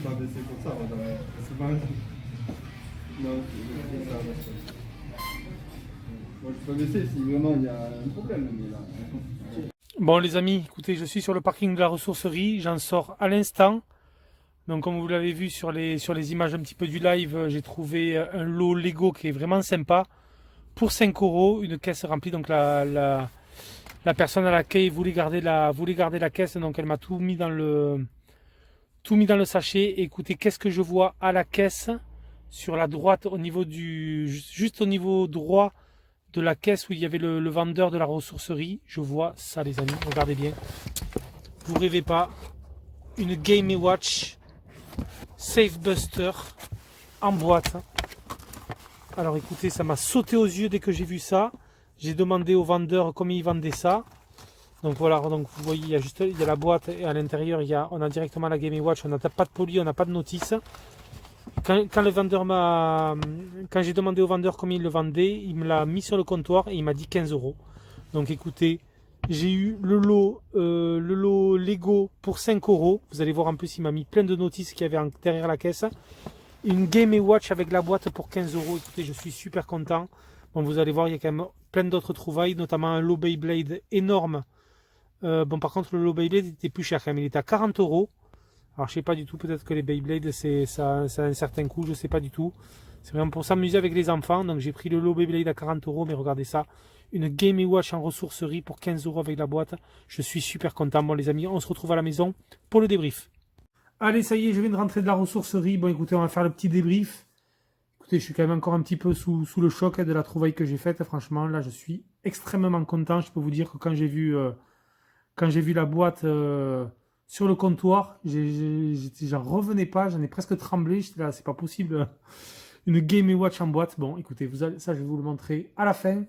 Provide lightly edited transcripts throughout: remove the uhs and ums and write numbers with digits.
pas baisser comme ça, madame. C'est pas... Non, c'est ça. Bon, je peux baisser si vraiment il y a un problème, mais là... Bon les amis, écoutez, je suis sur le parking de la ressourcerie, j'en sors à l'instant. Donc comme vous l'avez vu sur les images un petit peu du live, j'ai trouvé un lot Lego qui est vraiment sympa. Pour 5 €, une caisse remplie. Donc la personne à l'accueil voulait garder la caisse, donc elle m'a tout mis dans le sachet. Et écoutez, qu'est-ce que je vois à la caisse sur la droite, juste au niveau droit de la caisse où il y avait le vendeur de la ressourcerie. Je vois ça les amis, regardez bien. Vous rêvez pas. Une Game & Watch Safe Buster en boîte. Alors écoutez, ça m'a sauté aux yeux dès que j'ai vu ça. J'ai demandé au vendeur comment il vendait ça. Donc voilà, donc vous voyez, il y a la boîte et à l'intérieur, on a directement la Game & Watch. On n'a pas de poli, on n'a pas de notice. Quand le vendeur quand j'ai demandé au vendeur combien il le vendait, il me l'a mis sur le comptoir et il m'a dit 15 €. Donc écoutez, j'ai eu le lot Lego pour 5 €. Vous allez voir en plus, il m'a mis plein de notices qu'il y avait derrière la caisse. Une Game & Watch avec la boîte pour 15 €. Écoutez, je suis super content. Bon, vous allez voir, il y a quand même plein d'autres trouvailles, notamment un lot Beyblade énorme. Bon, par contre, le lot Beyblade était plus cher quand même. Il était à 40 €. Alors, je sais pas du tout. Peut-être que les Beyblade, ça a un certain coût. Je sais pas du tout. C'est vraiment pour s'amuser avec les enfants. Donc, j'ai pris le lot Beyblade à 40 €. Mais regardez ça. Une Game & Watch en ressourcerie pour 15 € avec la boîte. Je suis super content. Bon, les amis, on se retrouve à la maison pour le débrief. Allez, ça y est, je viens de rentrer de la ressourcerie. Bon, écoutez, on va faire le petit débrief. Écoutez, je suis quand même encore un petit peu sous le choc de la trouvaille que j'ai faite. Franchement, là, je suis extrêmement content. Je peux vous dire que quand j'ai vu la boîte sur le comptoir, j'en revenais pas. J'en ai presque tremblé. J'étais là, c'est pas possible. Une Game & Watch en boîte. Bon, écoutez, ça, je vais vous le montrer à la fin.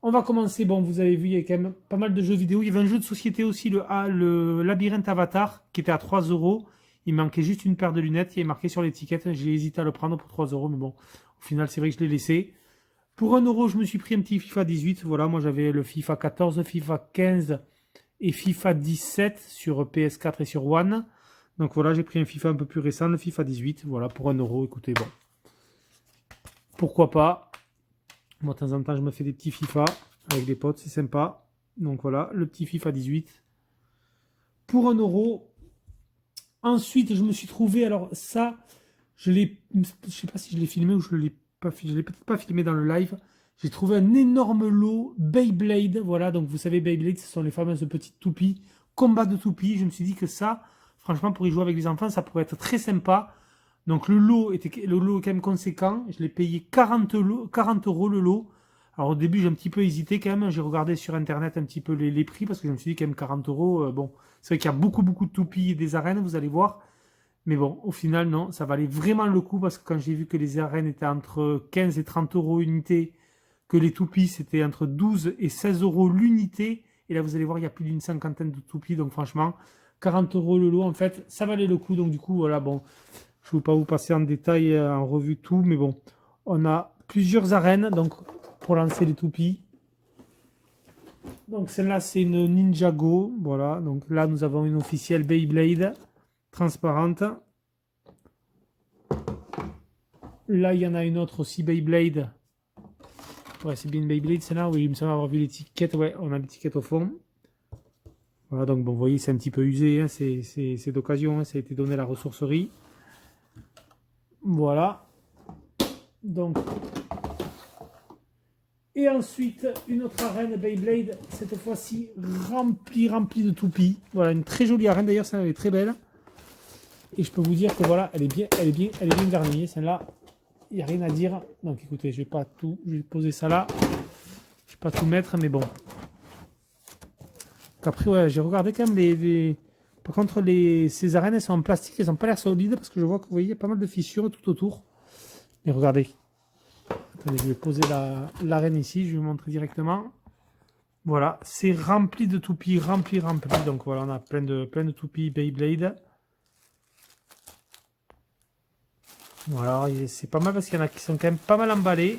On va commencer. Bon, vous avez vu, il y a quand même pas mal de jeux vidéo. Il y avait un jeu de société aussi, le Labyrinthe Avatar, qui était à 3 €. Il manquait juste une paire de lunettes. Il est marqué sur l'étiquette. J'ai hésité à le prendre pour 3 €. Mais bon, au final, c'est vrai que je l'ai laissé. Pour 1 €, je me suis pris un petit FIFA 18. Voilà, moi j'avais le FIFA 14, FIFA 15 et FIFA 17 sur PS4 et sur One. Donc voilà, j'ai pris un FIFA un peu plus récent, le FIFA 18. Voilà, pour 1 €. Écoutez, bon. Pourquoi pas. Moi, de temps en temps, je me fais des petits FIFA avec des potes. C'est sympa. Donc voilà, le petit FIFA 18. Pour 1 €. Ensuite, je me suis trouvé, alors ça, je sais pas si je l'ai filmé ou je l'ai peut-être pas filmé dans le live. J'ai trouvé un énorme lot Beyblade. Voilà, donc vous savez, Beyblade, ce sont les fameuses petites toupies. Combat de toupies. Je me suis dit que ça, franchement, pour y jouer avec les enfants, ça pourrait être très sympa. Donc le lot est quand même conséquent. Je l'ai payé 40 € le lot. Alors au début, j'ai un petit peu hésité quand même. J'ai regardé sur internet un petit peu les prix parce que je me suis dit quand même 40 €. Bon, c'est vrai qu'il y a beaucoup de toupies et des arènes, vous allez voir. Mais bon, au final, non, ça valait vraiment le coup parce que quand j'ai vu que les arènes étaient entre 15 et 30 € unité, que les toupies c'était entre 12 et 16 € l'unité, et là vous allez voir, il y a plus d'une cinquantaine de toupies. Donc franchement, 40 € le lot, en fait, ça valait le coup. Donc du coup, voilà, bon, je ne vais pas vous passer en détail, en revue tout, mais bon, on a plusieurs arènes. Donc pour lancer les toupies. Donc celle-là c'est une Ninjago, voilà, donc là nous avons une officielle Beyblade transparente. Là il y en a une autre aussi Beyblade. Ouais, c'est bien une Beyblade celle-là, oui, il me semble avoir vu l'étiquette, ouais, on a l'étiquette au fond. Voilà, donc bon, vous voyez, c'est un petit peu usé, hein, c'est d'occasion, hein, ça a été donné à la ressourcerie. Voilà. Donc et ensuite, une autre arène Beyblade, cette fois-ci remplie de toupies. Voilà, une très jolie arène d'ailleurs, celle-là elle est très belle. Et je peux vous dire que voilà, elle est bien garnie. Celle-là, il n'y a rien à dire. Donc écoutez, je vais poser ça là. Je vais pas tout mettre, mais bon. Donc, après, ouais, j'ai regardé quand même par contre, ces arènes, elles sont en plastique, elles n'ont pas l'air solides parce que je vois que vous voyez, il y a pas mal de fissures tout autour. Mais regardez. Attendez, je vais poser l'arène ici, je vais vous montrer directement. Voilà, c'est rempli de toupies, rempli. Donc voilà, on a plein de toupies Beyblade. Voilà, c'est pas mal parce qu'il y en a qui sont quand même pas mal emballés.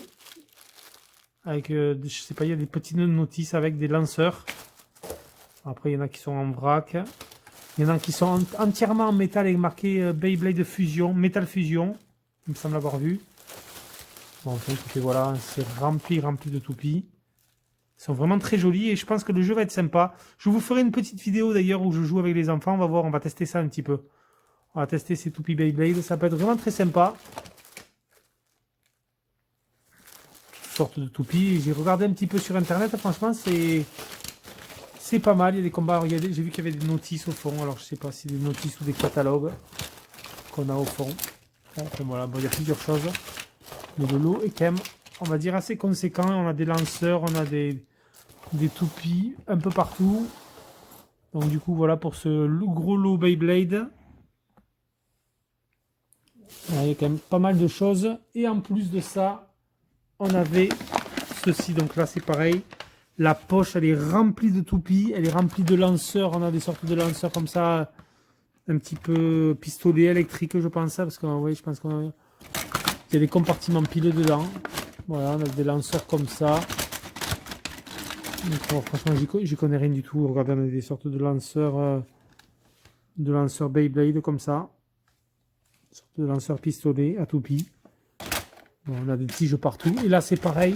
Avec, je sais pas, il y a des petites notices avec des lanceurs. Après, il y en a qui sont en vrac. Il y en a qui sont entièrement en métal avec marqué Beyblade Fusion, Metal Fusion. Il me semble avoir vu. Bon, enfin, écoutez, voilà, c'est rempli de toupies. Ils sont vraiment très jolis et je pense que le jeu va être sympa. Je vous ferai une petite vidéo d'ailleurs où je joue avec les enfants. On va voir, on va tester ça un petit peu. On va tester ces toupies Beyblade. Ça peut être vraiment très sympa. Toutes sortes de toupies. J'ai regardé un petit peu sur internet. Franchement, c'est pas mal. Il y a des combats. J'ai vu qu'il y avait des notices au fond. Alors, je sais pas si c'est des notices ou des catalogues qu'on a au fond. Enfin, voilà, bon, il y a plusieurs choses. Mais le lot est quand même on va dire, assez conséquent. On a des lanceurs, on a des toupies un peu partout. Donc du coup, voilà pour ce gros lot Beyblade. Il y a quand même pas mal de choses. Et en plus de ça, on avait ceci. Donc là, c'est pareil. La poche, elle est remplie de toupies. Elle est remplie de lanceurs. On a des sortes de lanceurs comme ça. Un petit peu pistolet électrique, je pense. Parce que oui, je pense qu'il y a des compartiments pileux dedans. Voilà, on a des lanceurs comme ça. Donc, bon, franchement, j'y connais rien du tout. Regardez, on a des sortes de lanceurs Beyblade comme ça. Des sortes de lanceurs pistolet à toupie. Bon, on a des tiges partout. Et là, c'est pareil.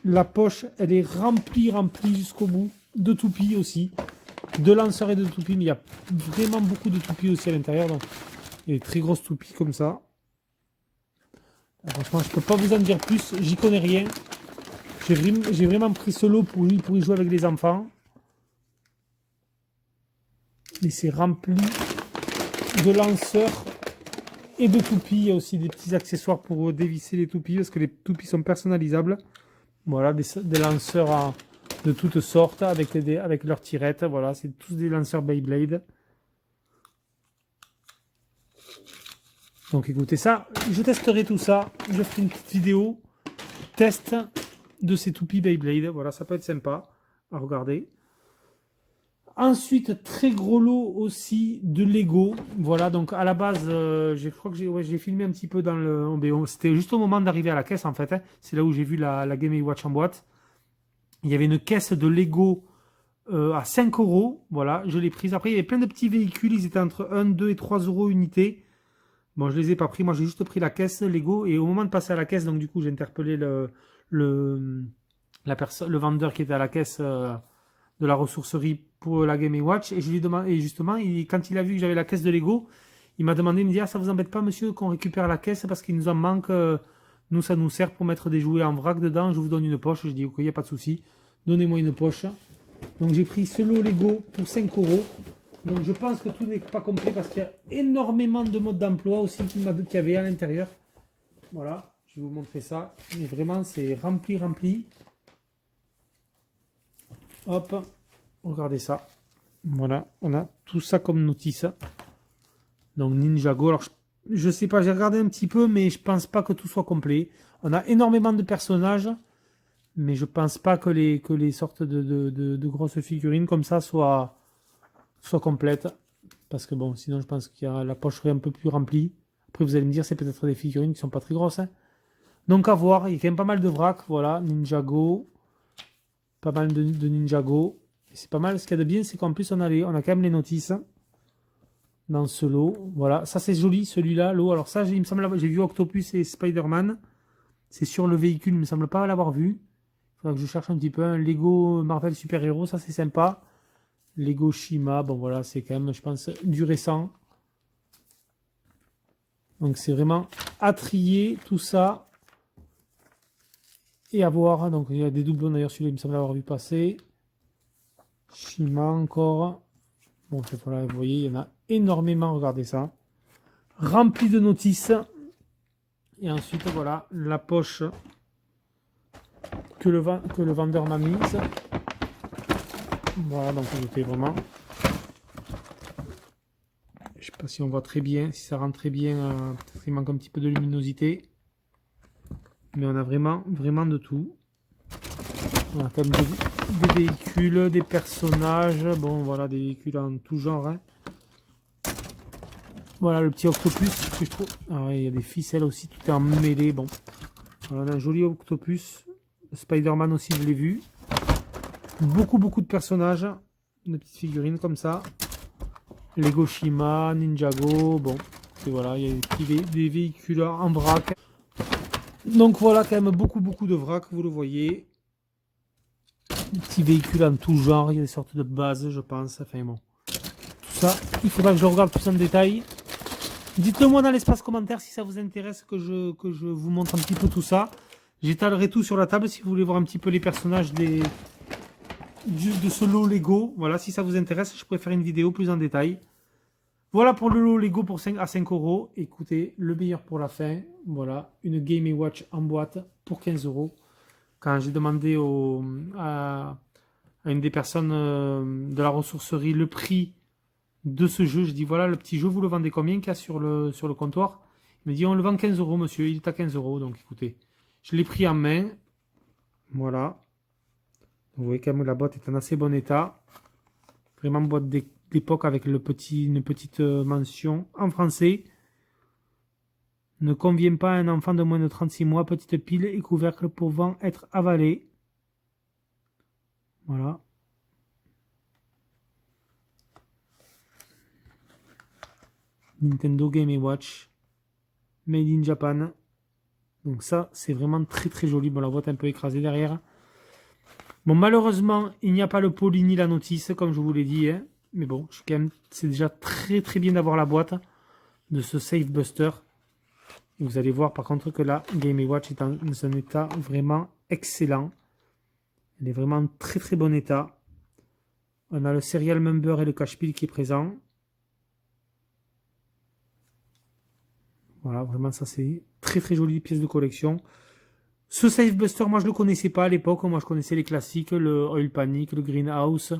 La poche, elle est remplie jusqu'au bout. De toupies aussi. De lanceurs et de toupies. Mais il y a vraiment beaucoup de toupies aussi à l'intérieur. Donc, il y a des très grosses toupies comme ça. Franchement, je peux pas vous en dire plus. J'y connais rien. J'ai vraiment pris ce lot pour y jouer avec les enfants. Et c'est rempli de lanceurs et de toupies. Il y a aussi des petits accessoires pour dévisser les toupies parce que les toupies sont personnalisables. Voilà, des lanceurs de toutes sortes avec leurs tirettes. Voilà, c'est tous des lanceurs Beyblade. Donc écoutez ça, je testerai tout ça. Je ferai une petite vidéo test de ces toupies Beyblade. Voilà, ça peut être sympa à regarder. Ensuite, très gros lot aussi de Lego. Voilà, donc à la base, je crois que j'ai filmé un petit peu dans le... C'était juste au moment d'arriver à la caisse en fait. Hein. C'est là où j'ai vu la Game & Watch en boîte. Il y avait une caisse de Lego à 5 €. Voilà, je l'ai prise. Après, il y avait plein de petits véhicules. Ils étaient entre 1, 2 et 3 € unité. Bon, je les ai pas pris. Moi, j'ai juste pris la caisse Lego. Et au moment de passer à la caisse, donc du coup, j'ai interpellé le vendeur qui était à la caisse de la ressourcerie pour la Game & Watch. Et je lui ai demandé, et justement, quand il a vu que j'avais la caisse de Lego, il m'a demandé, il me dit, ah, ça vous embête pas, monsieur, qu'on récupère la caisse parce qu'il nous en manque. Nous, ça nous sert pour mettre des jouets en vrac dedans. Je vous donne une poche. Je dis, ok, il n'y a pas de souci. Donnez-moi une poche. Donc, j'ai pris ce lot Lego pour 5 €. Donc, je pense que tout n'est pas complet parce qu'il y a énormément de modes d'emploi aussi qu'il y avait à l'intérieur. Voilà, je vais vous montrer ça. Mais vraiment, c'est rempli. Hop, regardez ça. Voilà, on a tout ça comme notice. Donc, Ninjago. Alors, je sais pas, j'ai regardé un petit peu, mais je pense pas que tout soit complet. On a énormément de personnages, mais je pense pas que les sortes de grosses figurines comme ça soient complètes. Parce que bon, sinon je pense qu'il y a la poche serait un peu plus remplie. Après vous allez me dire, c'est peut-être des figurines qui sont pas très grosses. Hein. Donc à voir, il y a quand même pas mal de vrac. Voilà, Ninjago. Pas mal de Ninjago. Et c'est pas mal, ce qu'il y a de bien, c'est qu'en plus on a quand même les notices. Dans ce lot, voilà, ça c'est joli celui-là, l'eau. Alors ça, il me semble, j'ai vu Octopus et Spider-Man. C'est sur le véhicule, il me semble pas l'avoir vu. Il faudra que je cherche un petit peu un Lego Marvel Super Hero, ça c'est sympa. Lego Shima, bon voilà, c'est quand même, je pense, du récent. Donc c'est vraiment à trier tout ça et à voir. Donc il y a des doublons d'ailleurs, celui-là il me semble avoir vu passer. Shima encore. Bon, voilà, vous voyez, il y en a énormément, regardez ça. Rempli de notices. Et ensuite, voilà, la poche que le vendeur m'a mise. Voilà, donc je fais vraiment... Je sais pas si on voit très bien, si ça rentre très bien, peut-être il manque un petit peu de luminosité. Mais on a vraiment de tout. On a comme des véhicules, des personnages, bon voilà, des véhicules en tout genre. Hein. Voilà le petit Octopus que je trouve. Ah ouais, il y a des ficelles aussi, tout est en mêlée. Bon, voilà, on a un joli Octopus. Spider-Man aussi, je l'ai vu. Beaucoup de personnages, de petites figurines comme ça. Lego Shima, Ninjago, bon, et voilà, il y a des véhicules en vrac. Donc voilà, quand même beaucoup de vrac, vous le voyez. Des petits véhicules en tout genre, il y a des sortes de bases, je pense. Enfin bon, tout ça, il faudra que je regarde plus en détail. Dites-le moi dans l'espace commentaire si ça vous intéresse que je vous montre un petit peu tout ça. J'étalerai tout sur la table si vous voulez voir un petit peu les personnages de ce lot Lego. Voilà, si ça vous intéresse, je pourrais faire une vidéo plus en détail. Voilà pour le lot Lego à 5 €. Écoutez, le meilleur pour la fin. Voilà, une Game & Watch en boîte pour 15 €. quand j'ai demandé à une des personnes de la ressourcerie le prix de ce jeu, je dis voilà, le petit jeu, vous le vendez combien qu'il y a sur le comptoir? Il me dit on le vend 15 euros, monsieur, il est à 15 euros. Donc écoutez, je l'ai pris en main. Voilà. Vous voyez quand même la boîte est en assez bon état. Vraiment boîte d'époque avec une petite mention en français. Ne convient pas à un enfant de moins de 36 mois. Petite pile et couvercle pouvant être avalé. Voilà. Nintendo Game Watch. Made in Japan. Donc ça, c'est vraiment très très joli. Bon, la boîte est un peu écrasée derrière. Bon, malheureusement, il n'y a pas le poly ni la notice, comme je vous l'ai dit. Hein. Mais bon, c'est déjà très très bien d'avoir la boîte de ce Safe Buster. Vous allez voir par contre que la Game Watch est dans un état vraiment excellent. Elle est vraiment en très très bon état. On a le serial number et le cache pile qui est présent. Voilà, vraiment ça c'est très très jolie pièce de collection. Ce Safe Buster, moi je le connaissais pas à l'époque. Moi je connaissais les classiques, le Oil Panic, le Greenhouse,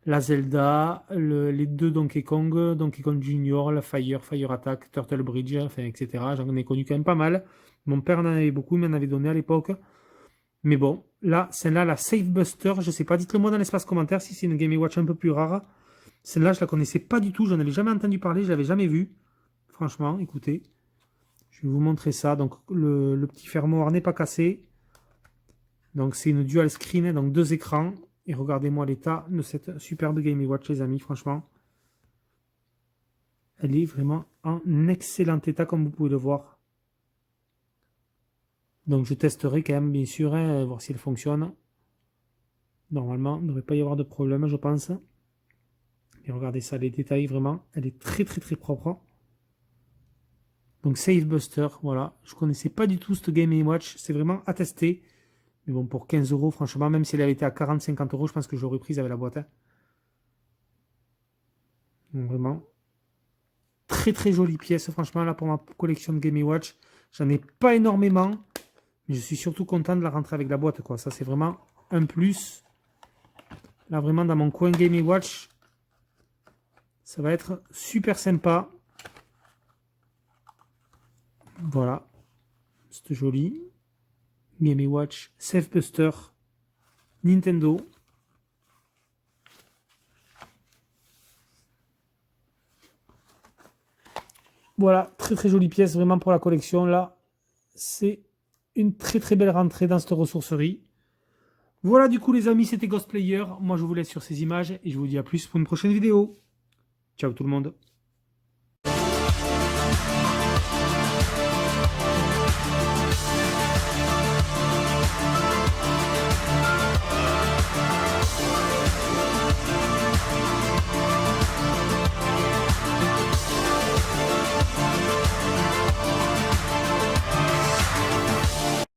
la Zelda, les deux Donkey Kong Junior, la Fire Attack, Turtle Bridge, enfin, etc. J'en ai connu quand même pas mal. Mon père en avait beaucoup, il m'en avait donné à l'époque. Mais bon, là, celle-là, la Safe Buster, je sais pas, dites-le moi dans l'espace commentaire si c'est une Game & Watch un peu plus rare. Celle-là, je la connaissais pas du tout, j'en avais jamais entendu parler, je l'avais jamais vue. Franchement, écoutez. Je vais vous montrer ça. Donc, le petit fermoir n'est pas cassé. Donc, c'est une dual screen, donc 2 écrans. Et regardez-moi l'état de cette superbe Game & Watch, les amis, franchement. Elle est vraiment en excellent état, comme vous pouvez le voir. Donc, je testerai quand même, bien sûr, hein, voir si elle fonctionne. Normalement, il ne devrait pas y avoir de problème, je pense. Et regardez ça, les détails, vraiment. Elle est très, très, très propre. Donc, Safe Buster, voilà. Je connaissais pas du tout cette Game & Watch. C'est vraiment à tester. Mais bon, pour 15 euros, franchement, même si elle avait été à 40-50 euros, je pense que je l'aurais prise avec la boîte. Hein. Donc, vraiment. Très, très jolie pièce, franchement, là, pour ma collection de Game & Watch. J'en ai pas énormément. Mais je suis surtout content de la rentrer avec la boîte, quoi. Ça, c'est vraiment un plus. Là, vraiment, dans mon coin Game & Watch, ça va être super sympa. Voilà. C'est joli. Game & Watch, Safe Buster, Nintendo. Voilà, très très jolie pièce vraiment pour la collection. Là, c'est une très très belle rentrée dans cette ressourcerie. Voilà du coup les amis, c'était Ghost Player. Moi je vous laisse sur ces images et je vous dis à plus pour une prochaine vidéo. Ciao tout le monde.